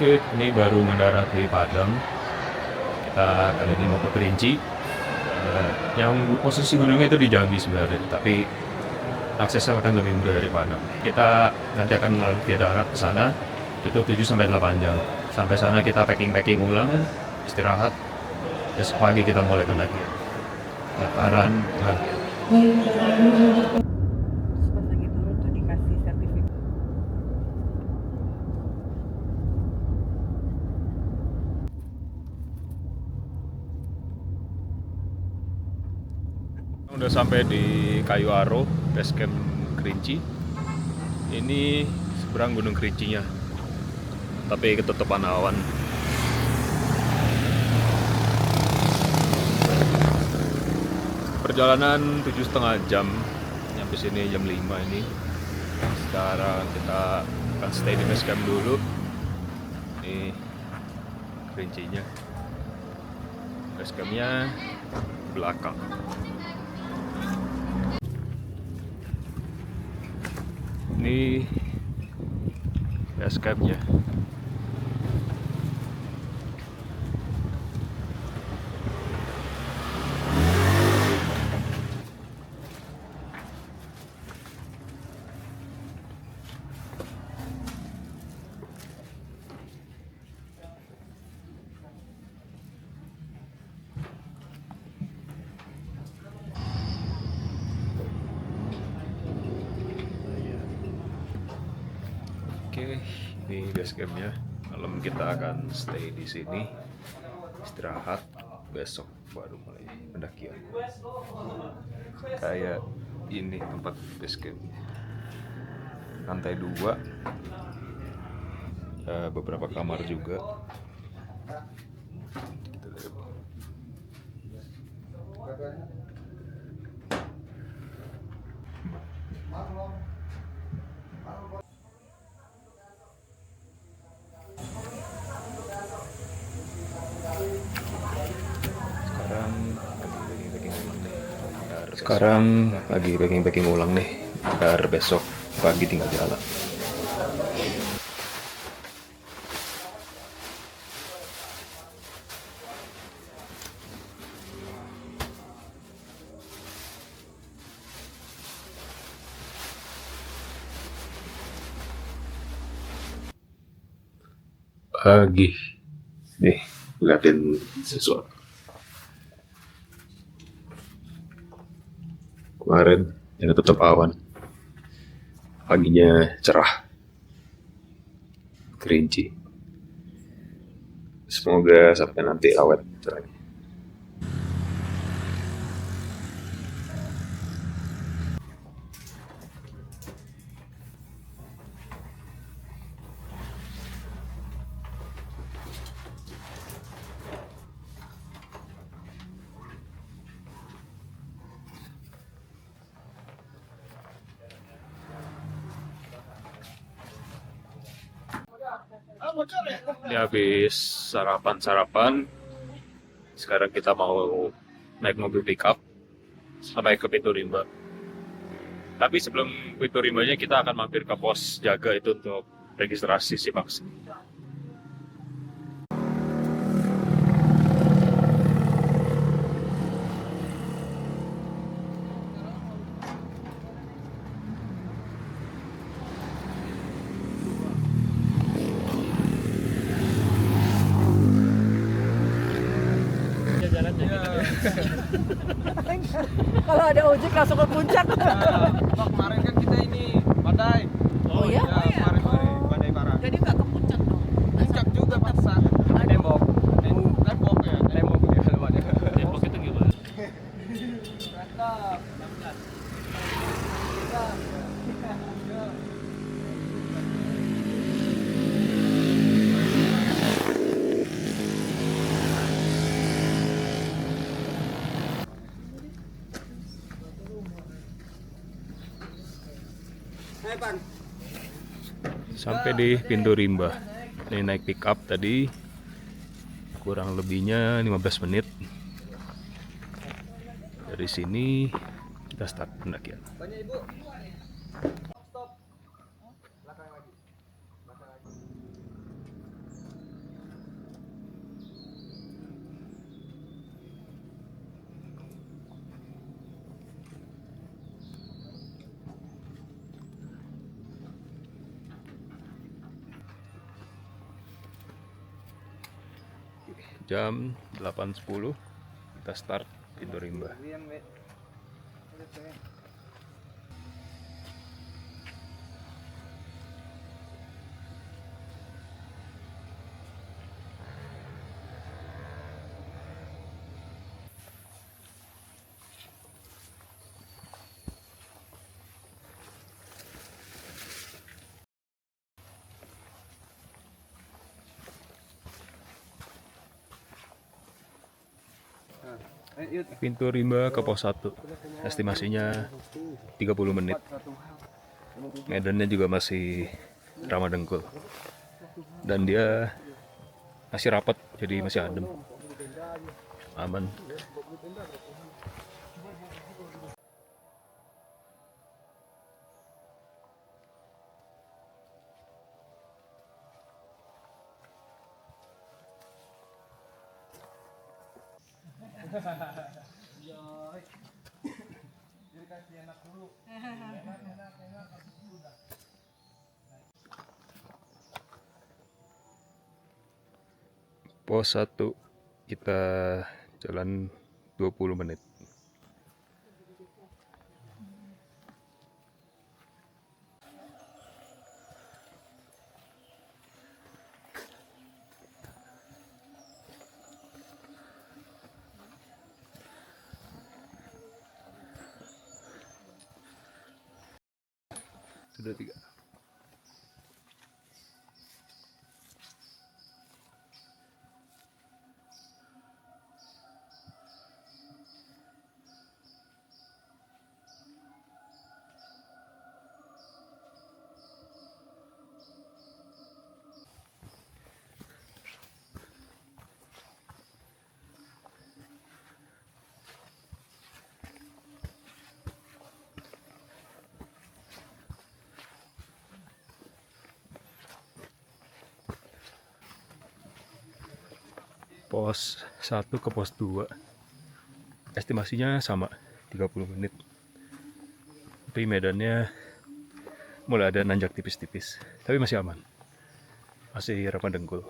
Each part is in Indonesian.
Oke, ini baru mendarat di Padang. Kita kali ini mau ke Kerinci. Yang posisi gunungnya itu di Jambi sebenarnya, tapi aksesnya akan lebih mudah dari Padang. Kita nanti akan melalui via darat ke sana, itu 7 sampai 8 jam. Sampai sana kita packing ulang, istirahat. Besok pagi kita mulai pendakian. Dataran lagi. Pas lagi turun tuh dikasih sertifikat. Udah sampai di Kayu Aro, base camp Kerinci. Ini seberang Gunung Kerincinya, tapi ketutupan awan. Perjalanan 7,5 jam, nyampe sini jam 5 ini. Sekarang kita akan stay di base camp dulu. Ini Kerincinya, base campnya belakang. Ini base campnya. Oke, ini base campnya. Malam kita akan stay di sini, istirahat. Besok baru mulai pendakian. Kayak ini tempat base camp. Lantai 2, beberapa kamar juga. Kita lihat. Sekarang lagi packing ulang nih, biar besok pagi tinggal jalan. Pagi nih, liatin sesuatu. Kemarin yang tetap awan, paginya cerah, Kerinci. Semoga sampai nanti awet cerahnya. Ini habis sarapan. Sekarang kita mau naik mobil pickup sampai ke Pintu Rimba. Tapi sebelum Pintu Rimbanya kita akan mampir ke pos jaga itu untuk registrasi si vaksin. Kalau ada ojek langsung ke puncak. Kemarin kan kita ini badai. Oh ya? Kemarin badai parah. Jadi nggak ke puncak dong? Puncak juga paksa. Tembok. Tembok ya. Tembok ya namanya. Depok itu gimana? Mantap. Sampai di Pintu Rimba. Ini naik pick up tadi, kurang lebihnya 15 menit. Dari sini kita start pendakian. Banyak ibu. Stop. Jam 8.10 kita start pintu rimba. Pintu rimba ke pos 1. Estimasinya 30 menit. Medannya juga masih ramah dengkul. Dan dia masih rapat, jadi masih adem. Aman. Pos 1 kita jalan 20 menit. Sudah 3. Pos 1 ke pos 2 estimasinya sama 30 menit, tapi medannya mulai ada nanjak tipis-tipis, tapi masih aman, masih ramah dengkul.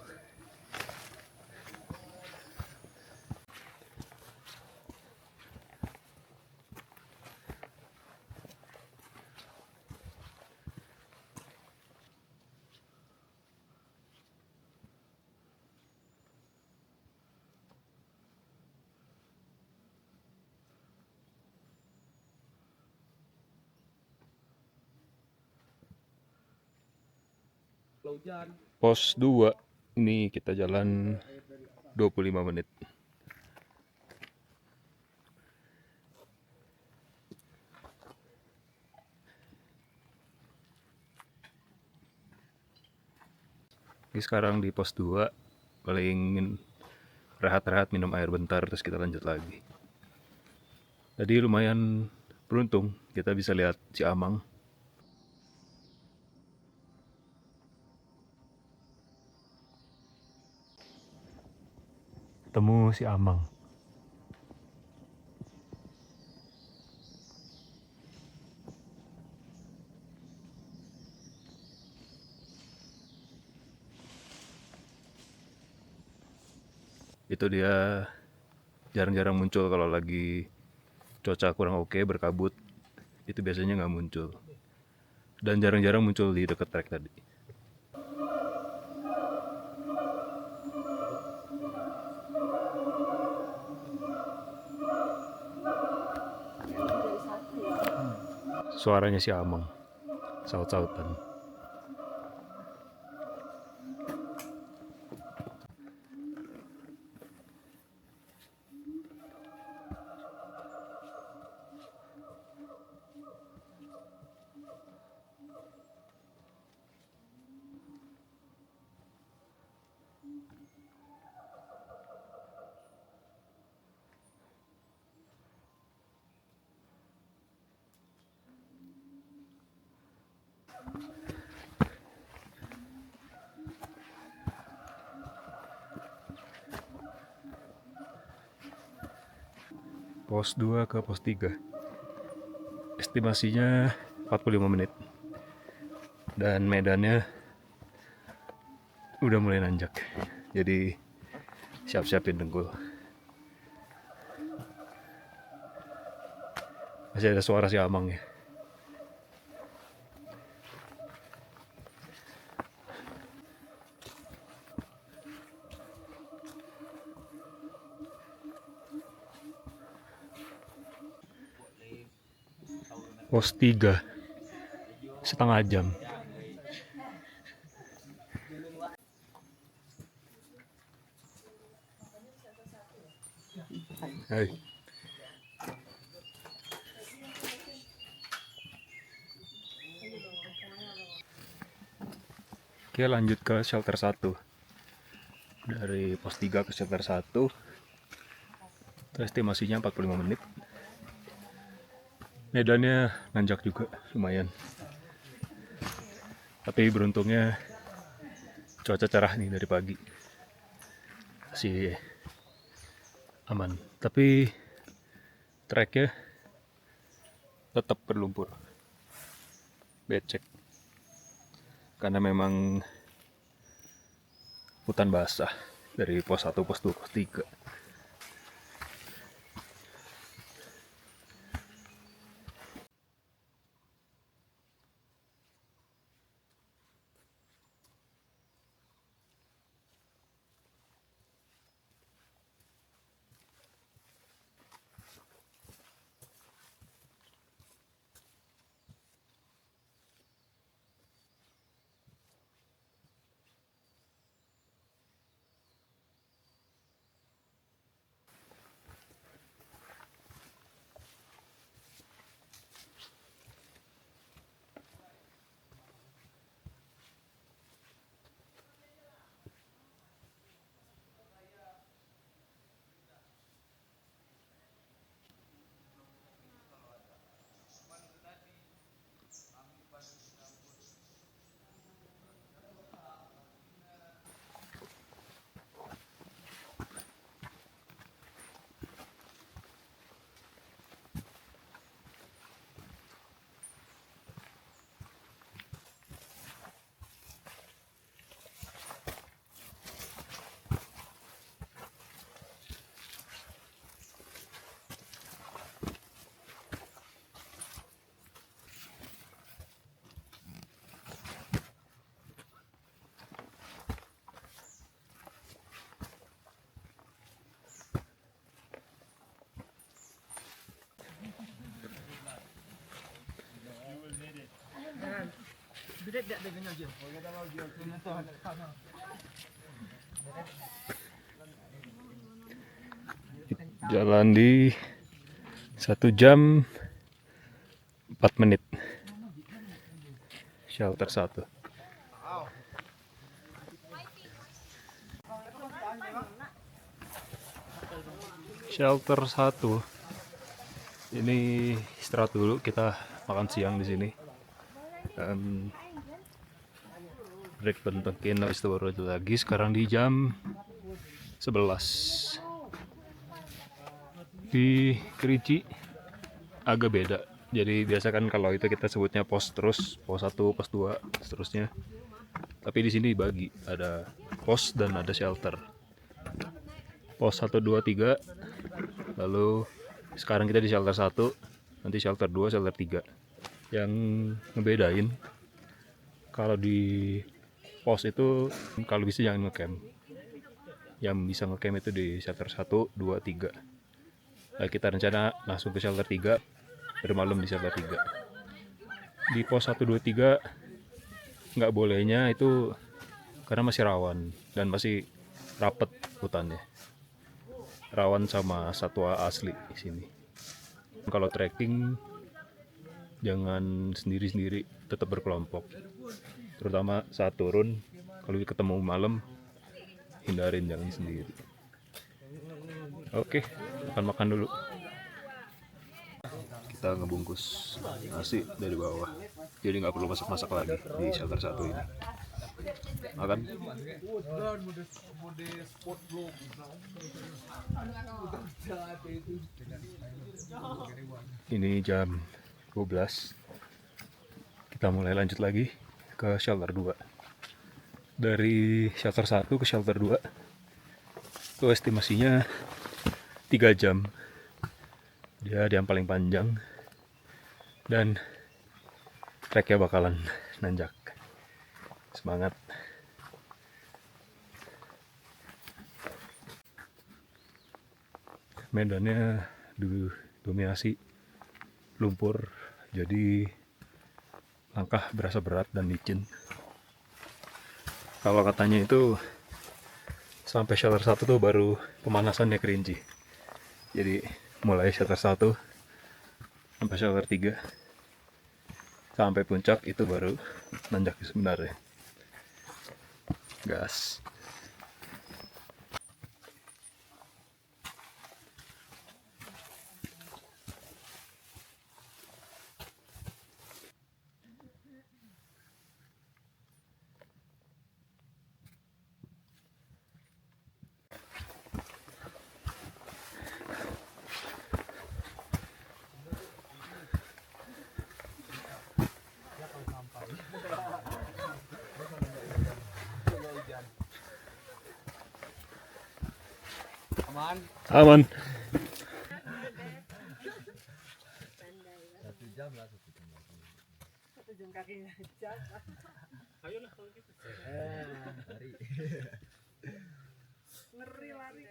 Pos 2 ini kita jalan 25 menit. Ini sekarang di pos 2, paling rehat-rehat, minum air bentar, terus kita lanjut lagi. Tadi lumayan beruntung, kita bisa lihat Ciamang. Temu si Amang. Itu dia jarang-jarang muncul kalau lagi cuaca kurang oke, berkabut. Itu biasanya nggak muncul. Dan jarang-jarang muncul di dekat trek tadi. Suaranya si Amang, saut-sautan. Pos 2 ke pos 3 estimasinya 45 menit, dan medannya udah mulai nanjak, jadi siap-siapin dengkul. Masih ada suara si Amang ya. Pos 3 setengah jam. Hai. Oke, lanjut ke shelter 1. Dari pos 3 ke shelter 1. Itu estimasinya 45 menit. Medannya nanjak juga, lumayan. Tapi beruntungnya cuaca cerah nih dari pagi. Masih aman. Tapi treknya tetap berlumpur. Becek. Karena memang hutan basah dari pos 1, pos 2, pos 3. Jalan di 1 jam 4 menit. Shelter 1. Shelter 1. Ini istirahat dulu, kita makan siang di sini. Break bentukin habis itu baru itu lagi. Sekarang di jam 11. Di Kerinci agak beda. Jadi biasa kan kalau itu kita sebutnya pos terus, pos 1, pos 2, seterusnya. Tapi di sini dibagi, ada pos dan ada shelter. Pos 1, 2, 3. Lalu sekarang kita di shelter 1, nanti shelter 2, shelter 3. Yang ngebedain kalau di pos itu kalau bisa jangan ngecamp. Yang bisa ngecamp itu di shelter 1, 2, 3. Nah, kita rencana langsung ke shelter 3, bermalam di shelter 3. Di pos 1, 2, 3 nggak bolehnya itu karena masih rawan dan masih rapet hutannya. Rawan sama satwa asli di sini. Kalau trekking jangan sendiri-sendiri, tetap berkelompok. Terutama saat turun, kalau ketemu malam, hindarin, jangan sendiri. Oke, makan dulu. Kita ngebungkus nasi dari bawah, jadi nggak perlu masak-masak lagi di shelter 1 ini. Makan. Ini jam 12. Kita mulai lanjut lagi ke shelter 2. Dari shelter 1 ke shelter 2 Itu estimasinya 3 jam. Dia yang paling panjang. Dan treknya bakalan nanjak. Semangat. Medannya didominasi lumpur, jadi langkah berasa berat dan licin. Kalau katanya itu sampai shelter 1 tuh baru pemanasannya kerinci. Jadi mulai shelter 1 sampai shelter 3 sampai puncak itu baru nanjak sebenarnya. Gas. Aman. Aman. Satu jam kakinya aja. Ayolah kalau gitu. Ngeri lari.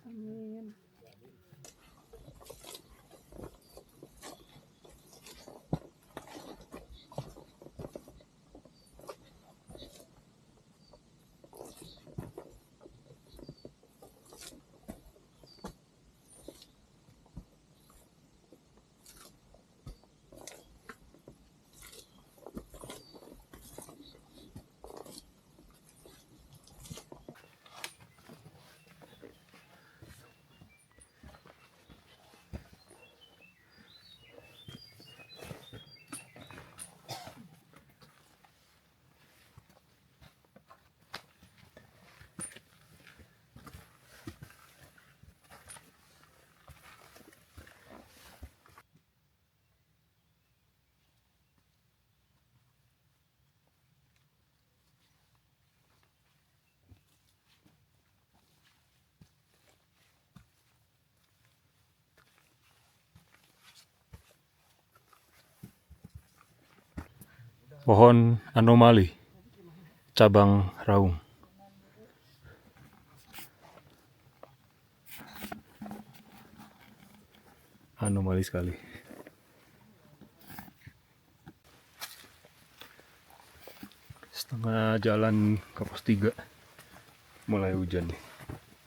Amin. Pohon anomali, cabang raung. Anomali sekali. Setengah jalan ke pos 3. Mulai hujan nih.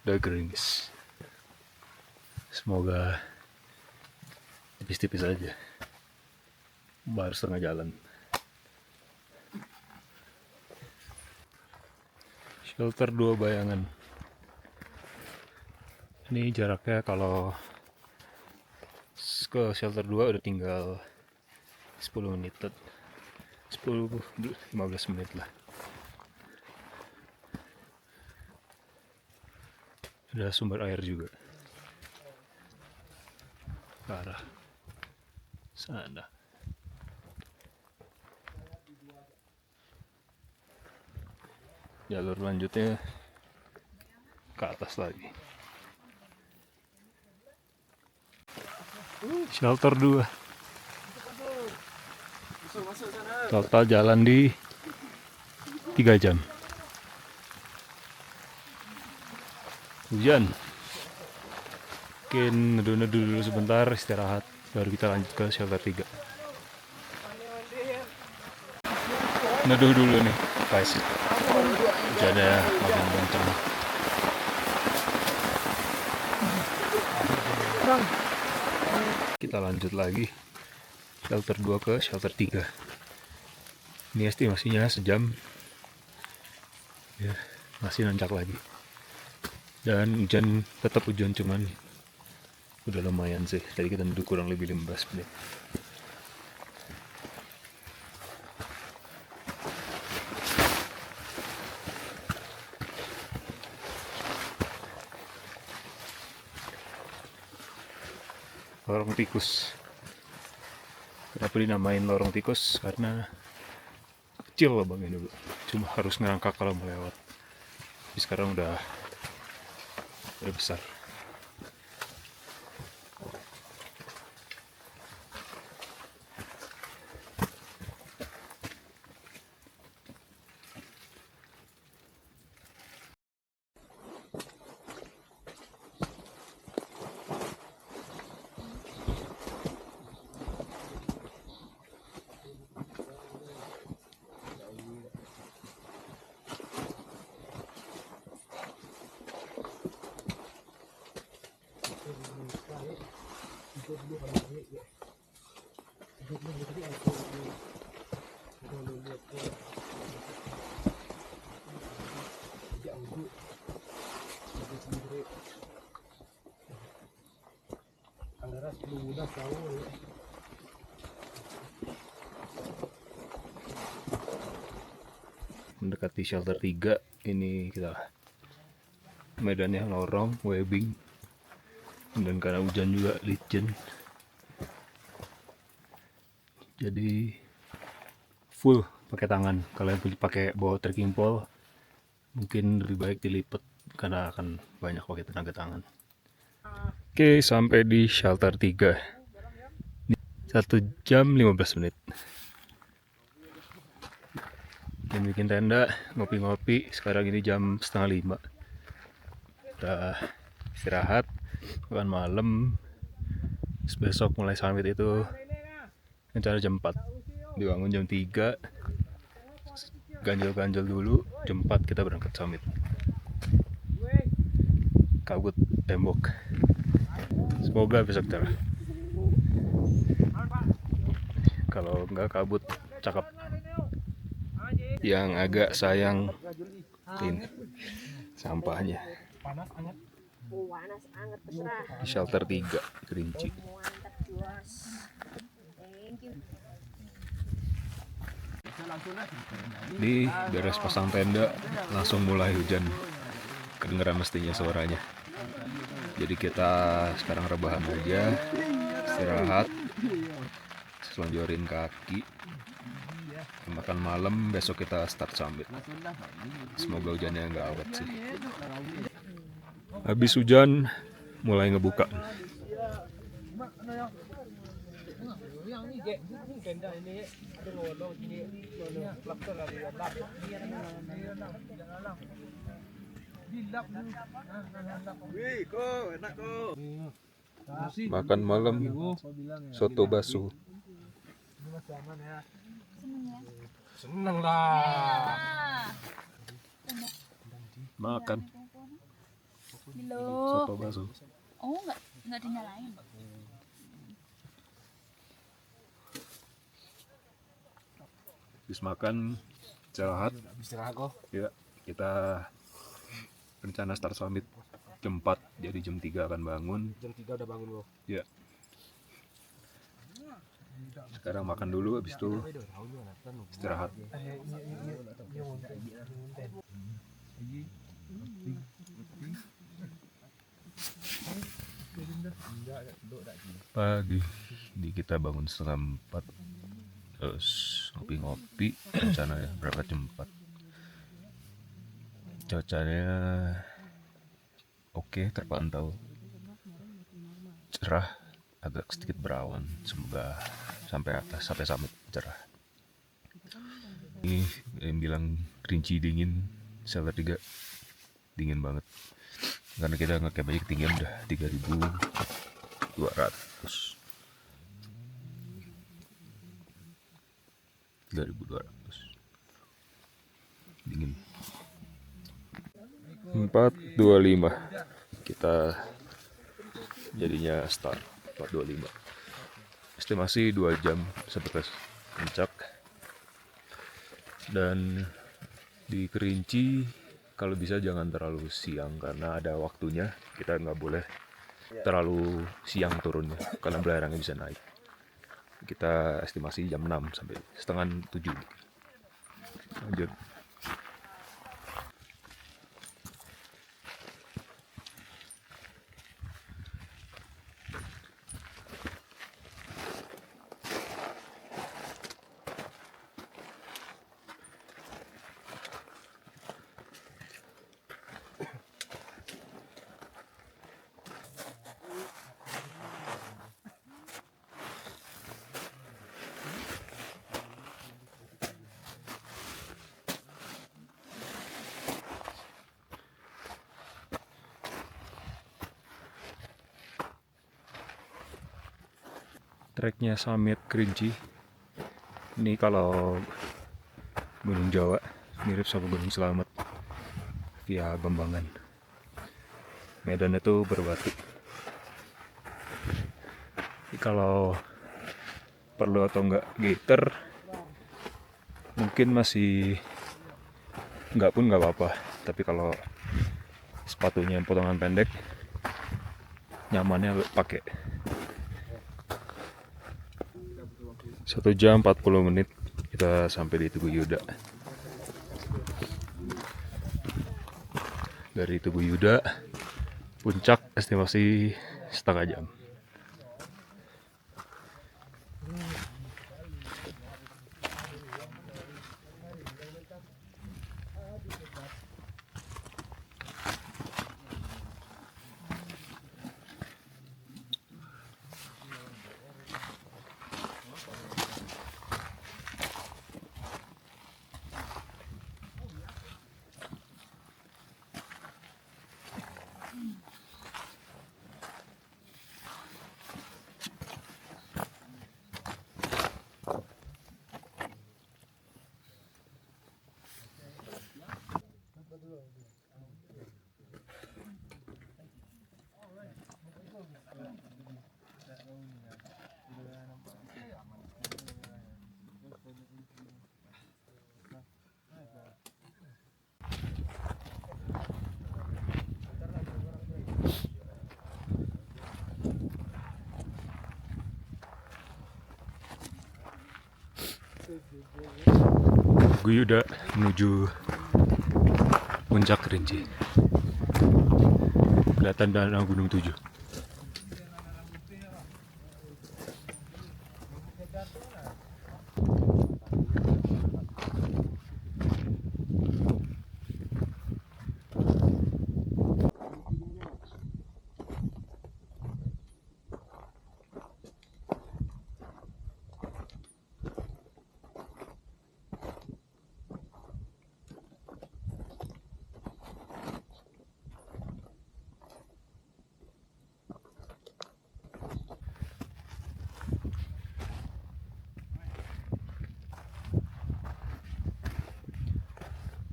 Udah gerimis. Semoga tipis-tipis aja. Baru setengah jalan. Shelter 2 Bayangan. Ini jaraknya kalau ke shelter 2 udah tinggal 10 menit. 10-15 menit lah. Ada sumber air juga. Ke arah sana. Jalur lanjutnya ke atas lagi. Shelter 2. Total jalan di 3 jam. Hujan. Mungkin neduh-neduh dulu sebentar, istirahat, baru kita lanjut ke shelter 3. Neduh dulu nih, guys. Hujannya makin kencang. Kita lanjut lagi shelter 2 ke shelter 3. Ini estimasinya sejam. Ya, masih nanjak lagi. Dan hujan, tetap hujan, cuman udah lumayan sih. Tadi kita duduk kurang lebih 15 menit. lorong tikus. Kenapa dinamain lorong tikus? Karena kecil lubangnya dulu, cuma harus ngerangkak kalau mau lewat. Tapi sekarang udah besar. Mendekati shelter 3, ini kita medannya lorong, webbing, dan karena hujan juga licin, jadi full pakai tangan. Kalian pakai bawa trekking pole, mungkin lebih baik dilipat karena akan banyak pakai tenaga tangan. Oke, sampai di shelter 3. 1 jam 15 menit. Dan bikin tenda, ngopi-ngopi. Sekarang ini jam 4:30. Kita istirahat, makan malam. Terus besok mulai summit itu rencana jam 4. Dibangun jam 3. Ganjel-ganjel dulu, jam 4 kita berangkat summit. Kabut tembok. Semoga besok cerah. Kalau enggak kabut, cakep. Yang agak sayang ini sampahnya. Panas anget terserah. Di shelter 3 Kerinci. Mantap juas. Thank you. Di beres pasang tenda langsung mulai hujan. Kedengeran mestinya suaranya. Jadi kita sekarang rebahan aja, istirahat, selonjorin kaki, makan malam. Besok kita start summit. Semoga hujannya nggak awet sih. Habis hujan mulai ngebuka. Makan malam soto baso. Seneng lah. Makan soto baso. Oh, nggak dinyalain. Habis makan istirahat Kok. ya, kita rencana start summit jam 4, jadi jam 3 akan bangun. Jam 3 udah bangun kok. Ya, sekarang makan dulu, habis itu istirahat. Pagi di kita bangun 3:30, terus ngopi-ngopi. Rencana ya berangkat jam 4. Cuacanya oke, terpantau cerah, agak sedikit berawan. Semoga sampai atas, sampai summit cerah. Ini yang bilang Kerinci dingin, shelter 3 dingin banget. Karena kita ngecamp aja ketinggian udah 3.200. 3.200. Dingin. 4.25 kita jadinya start. 4.25. Estimasi 2 jam sampai ke puncak. Dan di Kerinci kalau bisa jangan terlalu siang karena ada waktunya. Kita nggak boleh terlalu siang turunnya karena belerangnya bisa naik. Kita estimasi jam 6 sampai setengah 7. Lanjut. Treknya Summit Kerinci. Ini kalau Gunung Jawa mirip sama Gunung Selamet via Bambangan. Medannya tuh berbatu. Jadi kalau perlu atau enggak gaiter, mungkin masih enggak pun enggak apa-apa. Tapi kalau sepatunya yang potongan pendek, nyamannya pakai. 1 jam 40 menit kita sampai di Tugu Yuda. Dari Tugu Yuda, puncak estimasi setengah jam. Tugu Yuda menuju puncak Kerinci. Kelihatan danau Gunung Tujuh.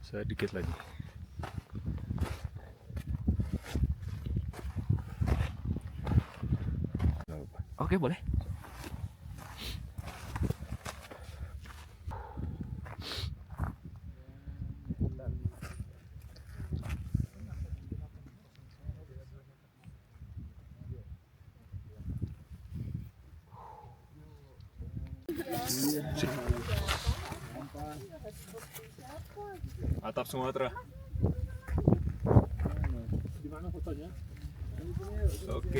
Sedikit lagi. Oke, boleh. Atap Sumatera. Di mana fotonya? Oke.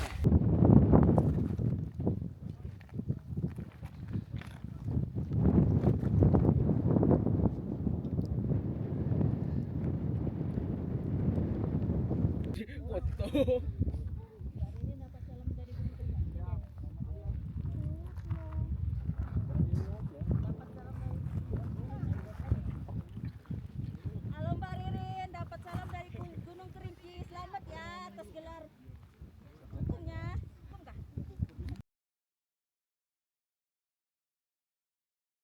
Foto.